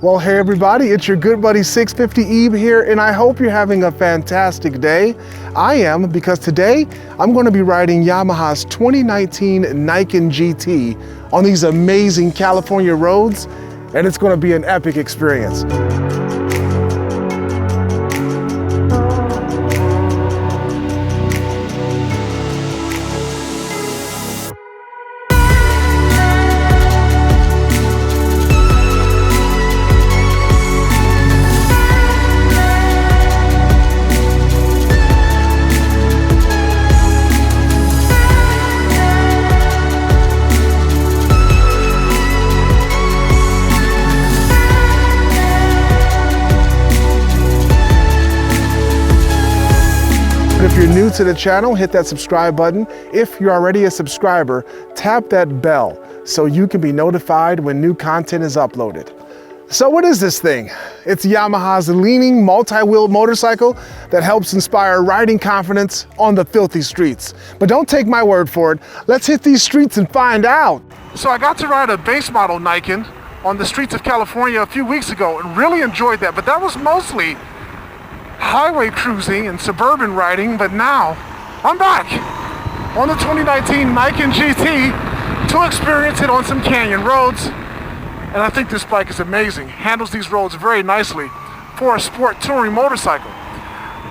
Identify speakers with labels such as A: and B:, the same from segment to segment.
A: Well, hey everybody, it's your good buddy 650 Ebe here, and I hope you're having a fantastic day. I am, because today I'm going to be riding Yamaha's 2019 Niken GT on these amazing California roads, and it's going to be an epic experience. If you're new to the channel, hit that subscribe button. If you're already a subscriber, tap that bell so you can be notified when new content is uploaded. So what is this thing? It's Yamaha's leaning multi-wheel motorcycle that helps inspire riding confidence on the filthy streets. But don't take my word for it. Let's hit these streets and find out. So I got to ride a base model Niken on the streets of California a few weeks ago and really enjoyed that, but that was mostly highway cruising and suburban riding. But now I'm back on the 2019 Niken GT to experience it on some canyon roads, and I think this bike is amazing. Handles these roads very nicely for a sport touring motorcycle.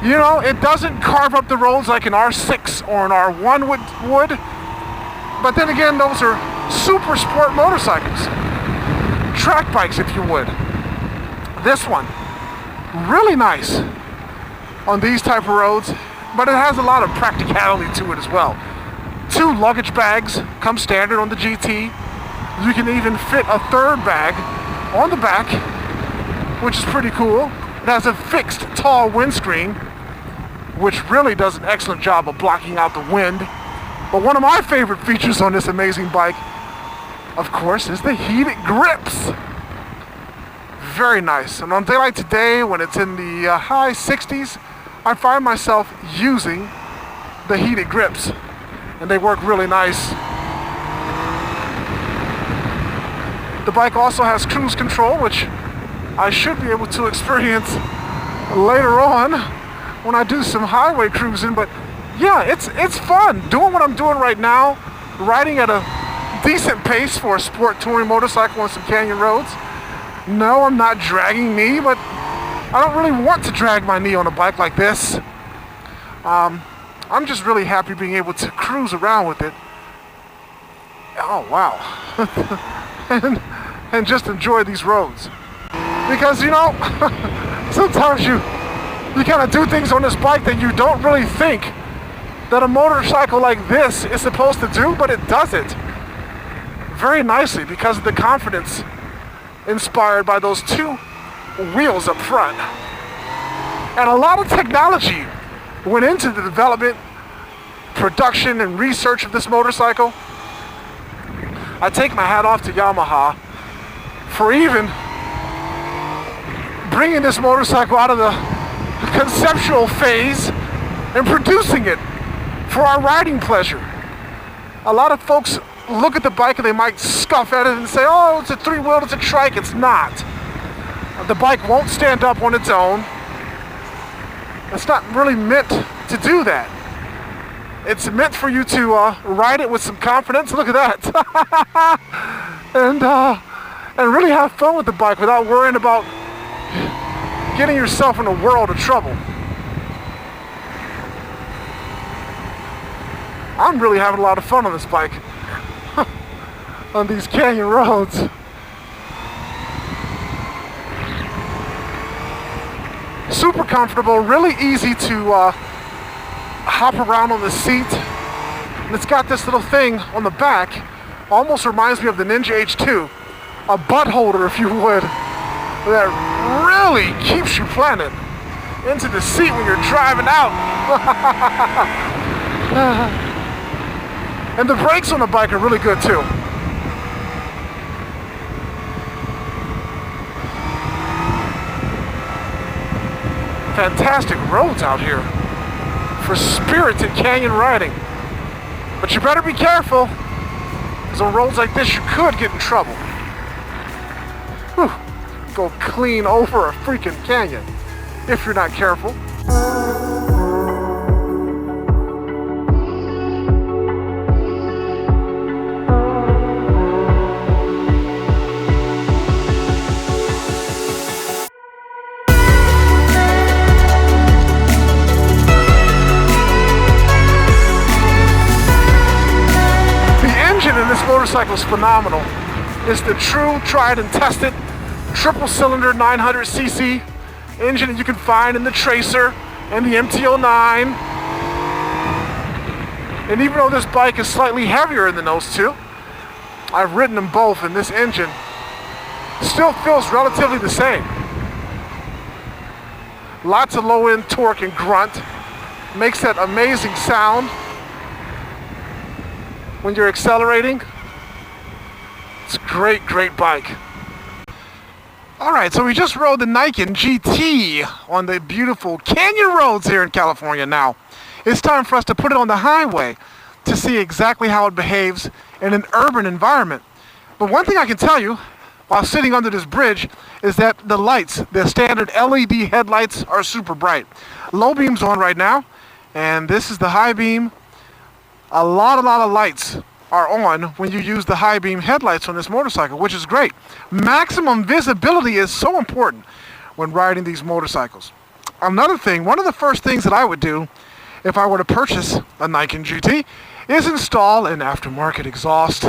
A: You know, it doesn't carve up the roads like an R6 or an R1 would, but then again, those are super sport motorcycles, track bikes if you would. This one, really nice on these type of roads, but it has a lot of practicality to it as well. 2 luggage bags come standard on the GT. You can even fit a 3rd bag on the back, which is pretty cool. It has a fixed tall windscreen, which really does an excellent job of blocking out the wind. But one of my favorite features on this amazing bike, of course, is the heated grips. Very nice. And on a day like today, when it's in the high 60s, I find myself using the heated grips, and they work really nice. The bike also has cruise control, which I should be able to experience later on when I do some highway cruising. But yeah, it's fun doing what I'm doing right now, riding at a decent pace for a sport touring motorcycle on some canyon roads. No, I'm not dragging me, but I don't really want to drag my knee on a bike like this. I'm just really happy being able to cruise around with it. Oh, wow. and just enjoy these roads. Because, you know, sometimes you kind of do things on this bike that you don't really think that a motorcycle like this is supposed to do, but it does it very nicely because of the confidence inspired by those 2 wheels up front. And a lot of technology went into the development, production, and research of this motorcycle. I take my hat off to Yamaha for even bringing this motorcycle out of the conceptual phase and producing it for our riding pleasure. A lot of folks look at the bike and they might scoff at it and say, oh, it's a 3-wheel, it's a trike. It's not. The bike won't stand up on its own. It's not really meant to do that. It's meant for you to ride it with some confidence. Look at that. and really have fun with the bike without worrying about getting yourself in a world of trouble. I'm really having a lot of fun on this bike. On these canyon roads. Super comfortable, really easy to hop around on the seat. And it's got this little thing on the back, almost reminds me of the Ninja H2, a butt holder if you would, that really keeps you planted into the seat when you're driving out. And the brakes on the bike are really good too. Fantastic roads out here for spirited canyon riding. But you better be careful, because on roads like this you could get in trouble. Whew. go clean over a freaking canyon if you're not careful. This motorcycle is phenomenal. It's the true, tried and tested triple cylinder 900cc engine that you can find in the Tracer and the MT-09. And even though this bike is slightly heavier than those two, I've ridden them both, and this engine still feels relatively the same. Lots of low-end torque and grunt. Makes that amazing sound when you're accelerating. It's a great, great bike. All right, so we just rode the Niken GT on the beautiful canyon roads here in California. Now, it's time for us to put it on the highway to see exactly how it behaves in an urban environment. But one thing I can tell you while sitting under this bridge is that the lights, the standard LED headlights, are super bright. Low beam's on right now, and this is the high beam. A lot of lights are on when you use the high beam headlights on this motorcycle, which is great. Maximum visibility is so important when riding these motorcycles. Another thing, one of the first things that I would do if I were to purchase a Niken GT is install an aftermarket exhaust,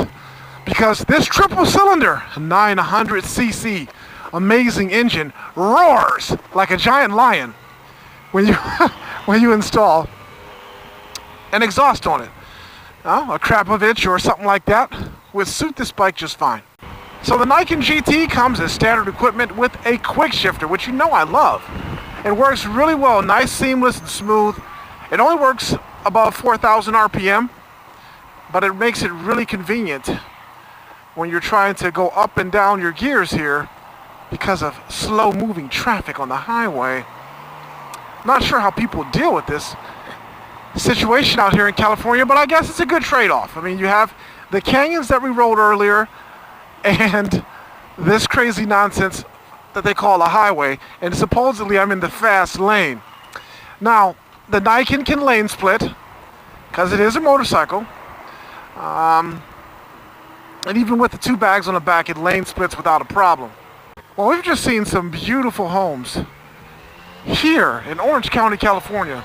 A: because this triple cylinder 900cc amazing engine roars like a giant lion when you install an exhaust on it. A Krapovich or something like that would suit this bike just fine. So the Niken GT comes as standard equipment with a quick shifter, which you know I love. It works really well, nice, seamless, and smooth. It only works above 4,000 RPM, but it makes it really convenient when you're trying to go up and down your gears here because of slow-moving traffic on the highway. Not sure how people deal with this situation out here in California, but I guess it's a good trade-off. I mean, you have the canyons that we rode earlier and this crazy nonsense that they call a highway, and supposedly I'm in the fast lane. Now, the Niken can lane split because it is a motorcycle, and even with the two bags on the back, it lane splits without a problem. Well, we've just seen some beautiful homes here in Orange County, California.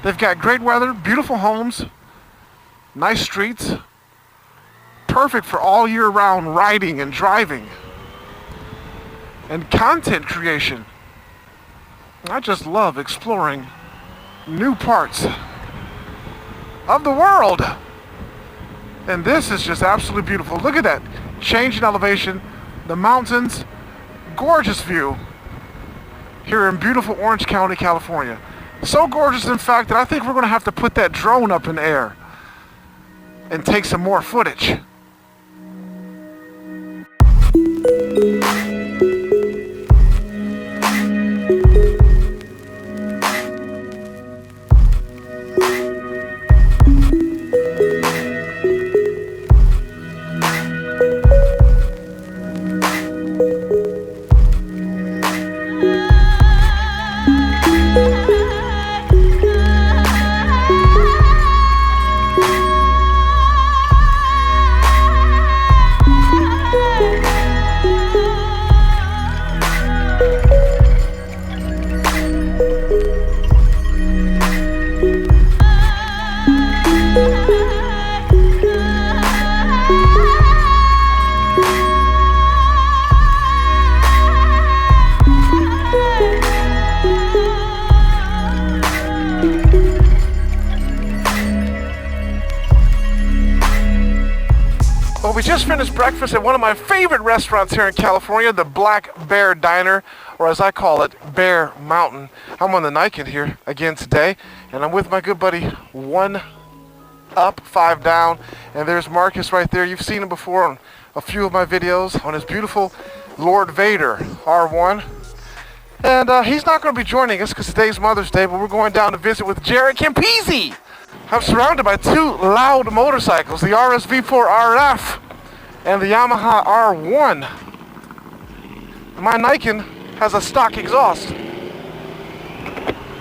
A: They've got great weather, beautiful homes, nice streets, perfect for all year round riding and driving, and content creation. I just love exploring new parts of the world. And this is just absolutely beautiful. Look at that, change in elevation, the mountains, gorgeous view here in beautiful Orange County, California. So gorgeous, in fact, that I think we're going to have to put that drone up in the air and take some more footage. Well, we just finished breakfast at one of my favorite restaurants here in California, the Black Bear Diner, or as I call it, Bear Mountain. I'm on the Niken here again today, and I'm with my good buddy, 1 Up, 5 Down, and there's Marcus right there. You've seen him before on a few of my videos on his beautiful Lord Vader R1. And he's not going to be joining us because today's Mother's Day, but we're going down to visit with Jaret Campisi. I'm surrounded by 2 loud motorcycles, the RS V4 RF and the Yamaha R1. my Niken has a stock exhaust.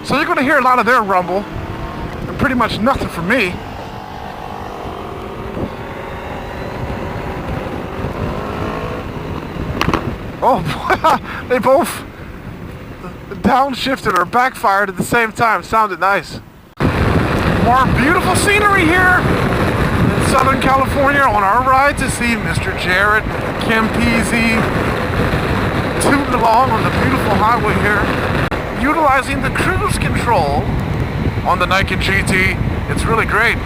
A: So you're going to hear a lot of their rumble, and pretty much nothing from me. Oh boy, they both downshifted or backfired at the same time. Sounded nice. More beautiful scenery here in Southern California on our ride to see Mr. Jaret Campisi tooting along on the beautiful highway here. Utilizing the cruise control on the Niken GT, it's really great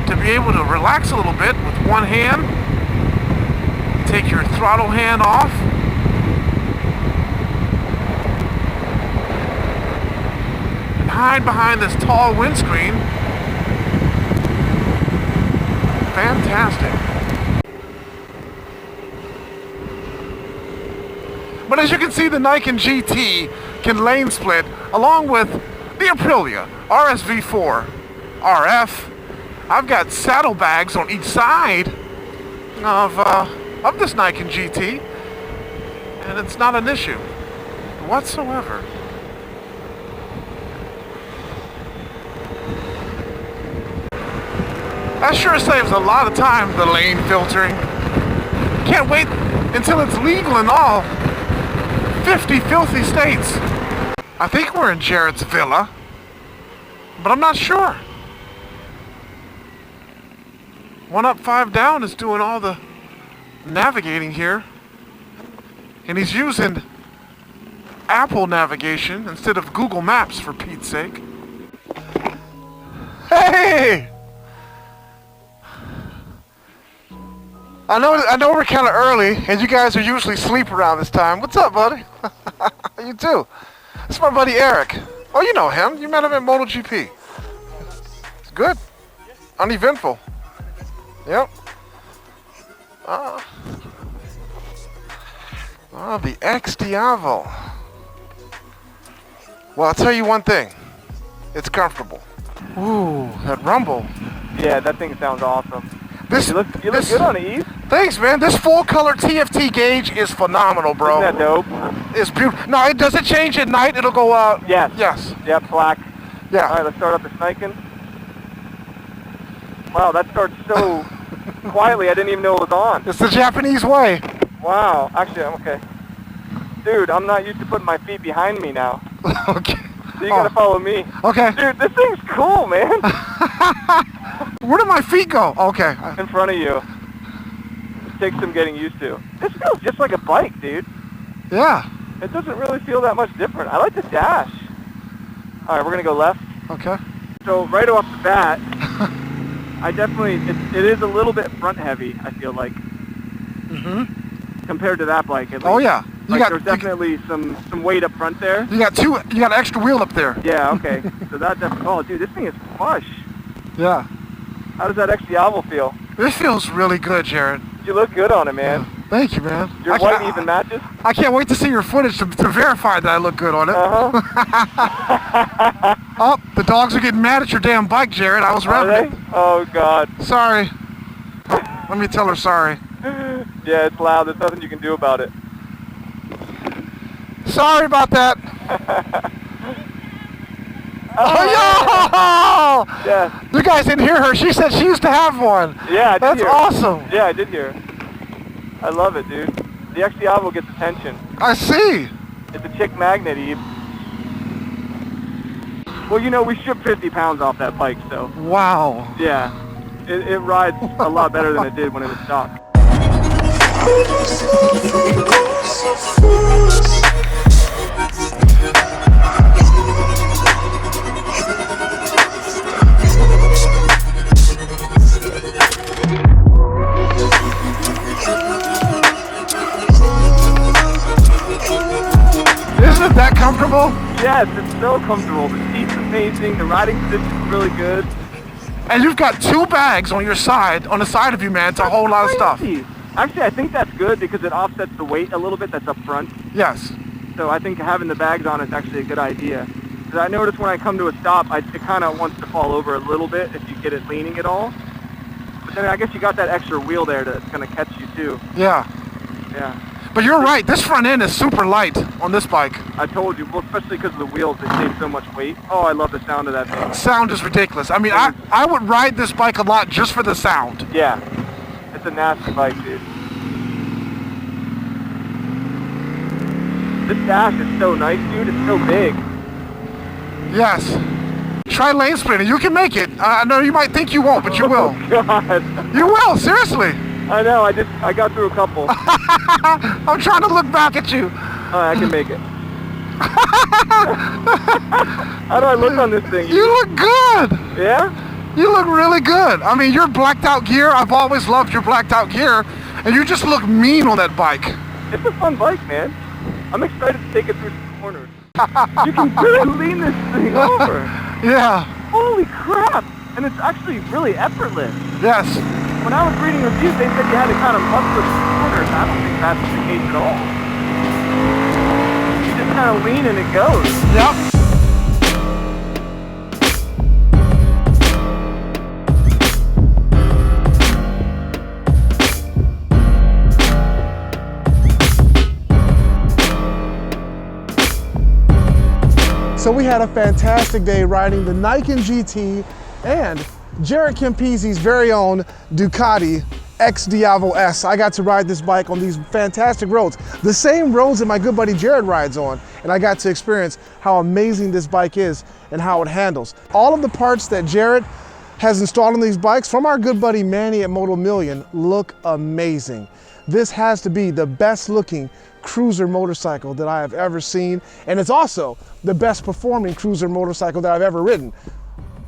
A: to be able to relax a little bit with one hand, take your throttle hand off, and hide behind this tall windscreen. Fantastic. But as you can see, the Niken GT can lane split along with the Aprilia RSV4 RF. I've got saddlebags on each side of this Niken GT, and it's not an issue whatsoever. That sure saves a lot of time, the lane filtering. Can't wait until it's legal in all 50 filthy states. I think we're in Jaret's villa, but I'm not sure. 1 Up 5 Down is doing all the navigating here, and he's using Apple navigation instead of Google Maps, for Pete's sake. Hey! I know we're kind of early, and you guys are usually asleep around this time. What's up, buddy? You too. It's my buddy Eric. Oh, you know him. You met him at MotoGP. It's good. Uneventful. Yep. The xDiavel. Well, I'll tell you one thing. It's comfortable. Ooh, that rumble.
B: Yeah, that thing sounds awesome.
A: You
B: look good on it, E.
A: Thanks, man. This full-color TFT gauge is phenomenal, bro.
B: Isn't that dope?
A: It's beautiful. No, does it change at night? It'll go out.
B: Yes.
A: Yes.
B: Yep, black.
A: Yeah.
B: All right, let's start up this Niken. Wow, that starts so quietly. I didn't even know it was on.
A: It's the Japanese way.
B: Wow. Actually, I'm okay. Dude, I'm not used to putting my feet behind me now.
A: Okay.
B: So you gotta follow me.
A: Okay.
B: Dude, this thing's cool, man.
A: Where did my feet go? Okay.
B: In front of you. It takes some getting used to. This feels just like a bike, dude.
A: Yeah.
B: It doesn't really feel that much different. I like the dash. All right, we're gonna go left.
A: Okay.
B: So right off the bat, I definitely, it is a little bit front heavy, I feel like. Compared to that bike, at least.
A: Oh yeah.
B: There's definitely some weight up front there.
A: You got an extra wheel up there.
B: Yeah, okay. So that definitely, oh dude, this thing is plush.
A: Yeah.
B: How does that xDiavel feel?
A: This feels really good, Jaret.
B: You look good on it, man.
A: Yeah. Thank you, man.
B: Your white even matches?
A: I can't wait to see your footage to verify that I look good on it. Oh, the dogs are getting mad at your damn bike, Jaret. I was revving it.
B: Oh, God.
A: Sorry. Let me tell her sorry.
B: Yeah, it's loud. There's nothing you can do about it.
A: Sorry about that. Oh, yo!
B: Yeah.
A: You guys didn't hear her. She said she used to have one.
B: Yeah, I did
A: That's
B: hear.
A: Awesome.
B: Yeah, I did hear. I love it, dude. The xDiavel gets attention.
A: I see.
B: It's a chick magnet, Eve. Well, you know, we stripped 50 pounds off that bike, so.
A: Wow.
B: Yeah. It rides a lot better than it did when it was stock.
A: Isn't it that comfortable?
B: Yes, it's so comfortable. The seat's amazing. The riding position's really good.
A: And you've got 2 bags on your side, on the side of you, man, to hold a lot of stuff.
B: Actually, I think that's good because it offsets the weight a little bit that's up front.
A: Yes.
B: So I think having the bags on is actually a good idea. Because I notice when I come to a stop, it kind of wants to fall over a little bit if you get it leaning at all. But then I guess you got that extra wheel there that's going to catch you too.
A: Yeah.
B: Yeah.
A: But you're right, this front end is super light on this bike.
B: I told you, well, especially because of the wheels, they save so much weight. Oh, I love the sound of that thing.
A: Sound is ridiculous. I mean, I would ride this bike a lot just for the sound.
B: Yeah, it's a nasty bike, dude. This dash is so nice, dude. It's so big.
A: Yes. Try lane splitting. You can make it. I know you might think you won't, but you will.
B: Oh, God.
A: You will, seriously.
B: I know. I got through a couple.
A: I'm trying to look back at you.
B: I can make it. How do I look on this thing?
A: You look good.
B: Yeah?
A: You look really good. I mean, your blacked out gear, I've always loved your blacked out gear, and you just look mean on that bike.
B: It's a fun bike, man. I'm excited to take it through some corners. You can really lean this thing over.
A: Yeah.
B: Holy crap. And it's actually really effortless.
A: Yes.
B: When I was reading reviews, they said you had to kind of muscle the corners. I don't think that's the case at all. You just kind of lean and it goes.
A: Yep. So we had a fantastic day riding the Niken GT and Jaret Campisi's very own Ducati xDiavel S. I got to ride this bike on these fantastic roads, the same roads that my good buddy Jaret rides on, and I got to experience how amazing this bike is and how it handles. All of the parts that Jaret has installed on these bikes from our good buddy Manny at Moto Million look amazing. This has to be the best looking cruiser motorcycle that I have ever seen, and it's also the best performing cruiser motorcycle that I've ever ridden.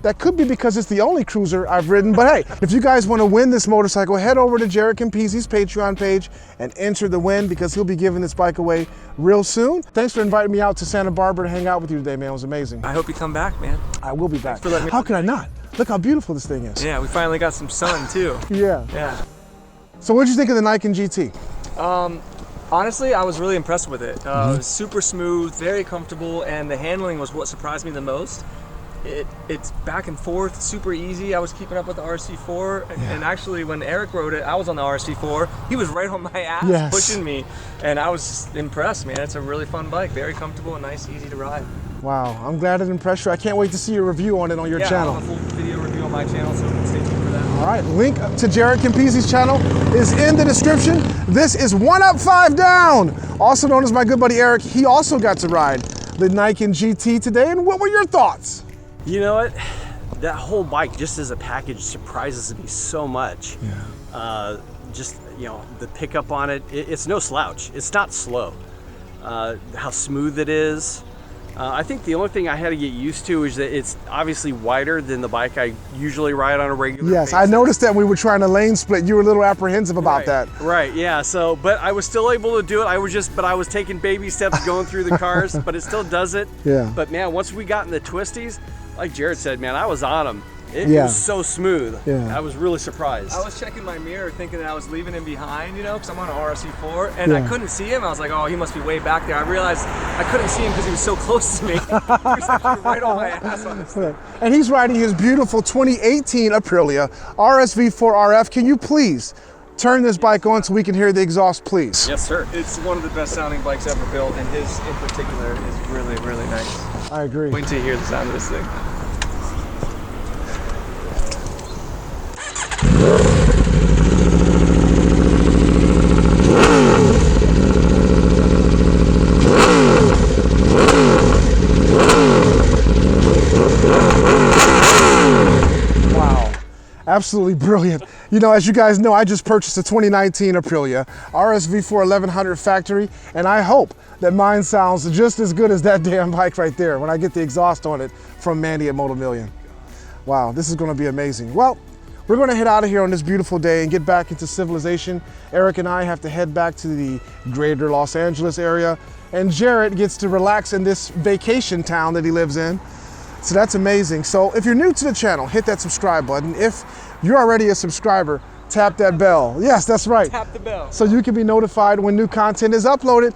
A: That could be because it's the only cruiser I've ridden, but hey, if you guys want to win this motorcycle, head over to Jaret Campisi's Patreon page and enter the win, because he'll be giving this bike away real soon. Thanks for inviting me out to Santa Barbara to hang out with you today, man. It was amazing.
C: I hope you come back, man.
A: I will be back.
C: For
A: How could I not? Look how beautiful this thing is.
C: Yeah, we finally got some sun too.
A: Yeah.
C: Yeah.
A: So what did you think of the Niken GT?
C: Honestly, I was really impressed with it. It was super smooth, very comfortable, and the handling was what surprised me the most. It's back and forth, super easy. I was keeping up with the RC4, and actually when Eric rode it, I was on the RC4. He was right on my ass, pushing me, and I was just impressed, man. It's a really fun bike, very comfortable and nice, easy to ride.
A: Wow, I'm glad it impressed you. I can't wait to see your review on it on your channel.
C: Yeah, I'll have a full video review on my channel, so stay tuned for that.
A: All right, link to Jaret Campisi's channel is in the description. This is 1 Up 5 Down, also known as my good buddy Eric. He also got to ride the Niken GT today, and what were your thoughts?
D: You know what? That whole bike, just as a package, surprises me so much. Yeah. Just, you know, the pickup on it, it's no slouch. It's not slow. How smooth it is. I think the only thing I had to get used to is that it's obviously wider than the bike I usually ride on a regular basis.
A: I noticed that when we were trying to lane split, you were a little apprehensive about that.
D: Right, yeah. So, but I was still able to do it. I was taking baby steps going through the cars, but it still does it. Yeah. But man, once we got in the twisties, like Jaret said, man, I was on them. It was so smooth. Yeah. I was really surprised.
C: I was checking my mirror thinking that I was leaving him behind, you know, because I'm on an RC4, and I couldn't see him. I was like, oh, he must be way back there. I realized I couldn't see him because he was so close to me. He was actually right on my ass on this thing.
A: And he's riding his beautiful 2018 Aprilia RSV4 RF. Can you please turn this bike on so we can hear the exhaust, please?
C: Yes, sir. It's one of the best sounding bikes ever built, and his in particular is really, really nice.
A: I agree.
C: Wait till you hear the sound of this thing.
A: Wow, absolutely brilliant. You know, as you guys know, I just purchased a 2019 Aprilia RSV4 1100 factory, and I hope that mine sounds just as good as that damn bike right there when I get the exhaust on it from Mandy at Moto Million. Wow, this is going to be amazing. Well, we're going to head out of here on this beautiful day and get back into civilization. Eric and I have to head back to the greater Los Angeles area, and Jaret gets to relax in this vacation town that he lives in. So that's amazing. So if you're new to the channel, hit that subscribe button. If you're already a subscriber, tap that bell. Yes, that's right.
C: Tap the bell.
A: So you can be notified when new content is uploaded.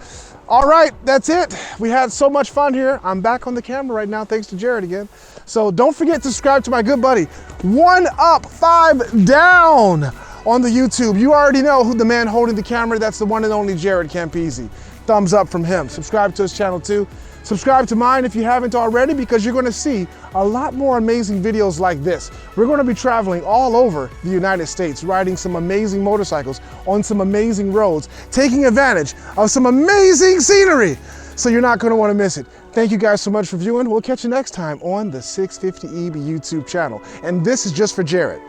A: All right, that's it. We had so much fun here. I'm back on the camera right now, thanks to Jaret again. So don't forget to subscribe to my good buddy, 1 Up 5 Down. on the YouTube. You already know who the man holding the camera. That's the one and only Jaret Campisi. Thumbs up from him. Subscribe to his channel too. Subscribe to mine if you haven't already, because you're going to see a lot more amazing videos like this. We're going to be traveling all over the United States, riding some amazing motorcycles on some amazing roads, taking advantage of some amazing scenery. So you're not going to want to miss it. Thank you guys so much for viewing. We'll catch you next time on the 650EB YouTube channel. And this is just for Jaret.